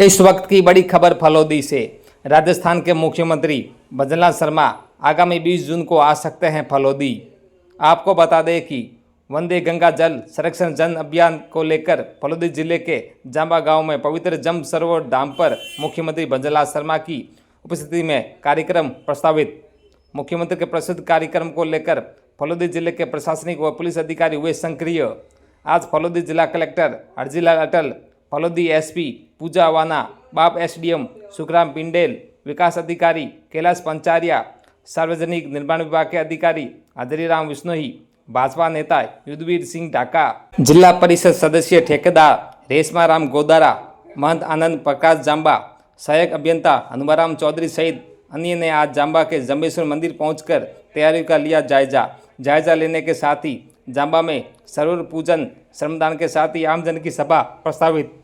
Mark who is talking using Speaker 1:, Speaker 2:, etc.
Speaker 1: इस वक्त की बड़ी खबर फलोदी से। राजस्थान के मुख्यमंत्री भजनलाल शर्मा आगामी 20 जून को आ सकते हैं फलोदी। आपको बता दें कि वंदे गंगा जल संरक्षण जन अभियान को लेकर फलोदी जिले के जांबा गांव में पवित्र जम सरोवर धाम पर मुख्यमंत्री भजनलाल शर्मा की उपस्थिति में कार्यक्रम प्रस्तावित। मुख्यमंत्री के प्रसिद्ध कार्यक्रम को लेकर फलोदी जिले के प्रशासनिक व पुलिस अधिकारी हुए सक्रिय। आज फलोदी जिला कलेक्टर अर्जीलाल अटल, फलोदी एसपी पूजा वाना, बाप एसडीएम सुखराम पिंडेल, विकास अधिकारी कैलाश पंचारिया, सार्वजनिक निर्माण विभाग के अधिकारी हजरीराम विश्नोई, भाजपा नेता युद्धवीर सिंह ढाका, जिला परिषद सदस्य ठेकेदार रेशमा राम गोदारा, महंत आनंद प्रकाश जांबा, सहायक अभियंता हनुमाराम चौधरी सहित अन्य ने आज जांबा के जम्बेश्वर मंदिर पहुंचकर तैयारियों का लिया जायजा लेने के साथ ही जांबा में सरोवर पूजन, श्रमदान के साथ ही आमजन की सभा प्रस्तावित।